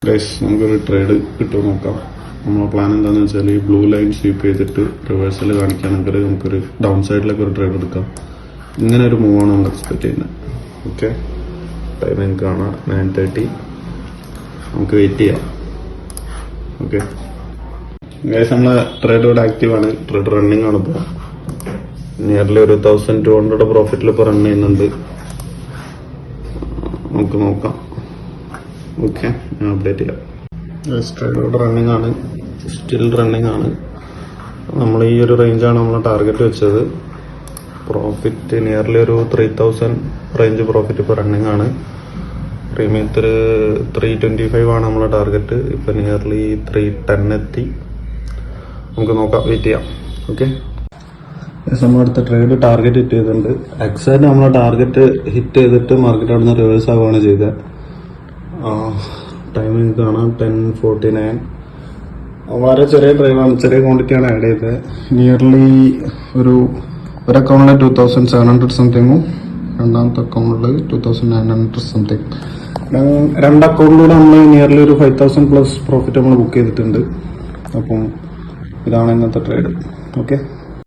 Guys, നമുക്കൊരു trade കിട്ടുമോ നോക്കാം. നമ്മളെ പ്ലാൻ എന്താണെന്ന് വെച്ചാൽ ഈ ബ്ലൂ ലൈൻ സ്വീപ്പ് ചെയ്തിട്ട് റിവേഴ്സൽ കാണിക്കുകയാണെങ്കിൽ നമുക്കൊരു ഡൗൺ സൈഡിലേക്ക് ഒരു ട്രേഡ് എടുക്കാം. ഇങ്ങനെ ഒരു മൂവാണ് നമ്മൾ എക്സ്പെക്ട് ചെയ്യുന്നത്. ഓക്കെ, ടൈം നിങ്ങൾക്ക് കാണാം 9:30. നമുക്ക് വെയിറ്റ് ചെയ്യാം. ഓക്കെ ഗൈസ്, നമ്മളെ ട്രേഡ് ഇവിടെ ആക്റ്റീവാണ്. ട്രേഡ് റണ്ണിങ് ആണ്. ഇപ്പോൾ നിയർലി ഒരു 1200 പ്രോഫിറ്റിൽ ഇപ്പോൾ റൺ ചെയ്യുന്നുണ്ട്. നമുക്ക് നോക്കാം. ഓക്കെ, ഞാൻ അപ്ഡേറ്റ് ചെയ്യാം. ട്രേഡ് ഇവിടെ റണ്ണിങ് ആണ്, സ്റ്റിൽ റണ്ണിങ് ആണ്. നമ്മൾ ഈ ഒരു റേഞ്ചാണ് നമ്മൾ ടാർഗറ്റ് വെച്ചത്. പ്രോഫിറ്റ് നിയർലി ഒരു 3000 റേഞ്ച് പ്രോഫിറ്റ് ഇപ്പോൾ റണ്ണിങ് ആണ്. പ്രീമിയത്തിൽ 325 ആണ് നമ്മളെ ടാർഗറ്റ്. ഇപ്പം നിയർലി 310 എത്തി. നമുക്ക് നോക്കാം, വെയിറ്റ് ചെയ്യാം. ഓക്കെ, നമ്മളടുത്ത ട്രേഡ് ടാർഗറ്റ് ഹിറ്റ് ചെയ്തിട്ടുണ്ട്. എക്സാക്ട് നമ്മളെ ടാർഗറ്റ് ഹിറ്റ് ചെയ്തിട്ട് മാർക്കറ്റ് അവിടെ നിന്ന് റിവേഴ്സ് ആവുകയാണ് ചെയ്തത്. ടൈമിംഗ് കാണാം 10:49. വളരെ ചെറിയ ഡ്രൈവാണ്, ചെറിയ ക്വാണ്ടിറ്റിയാണ് ആഡ് ചെയ്തത്. നിയർലി ഒരു അക്കൗണ്ടിൽ 2700 സംതിങ്ങും രണ്ടാമത്തെ അക്കൗണ്ടിൽ 2900 സംതിങ്. രണ്ട് അക്കൗണ്ടിലൂടെ നമ്മൾ നിയർലി ഒരു 5000+ പ്രോഫിറ്റ് നമ്മൾ ബുക്ക് ചെയ്തിട്ടുണ്ട്. അപ്പം ഇതാണ് ഇന്നത്തെ ട്രേഡ്. ഓക്കെ.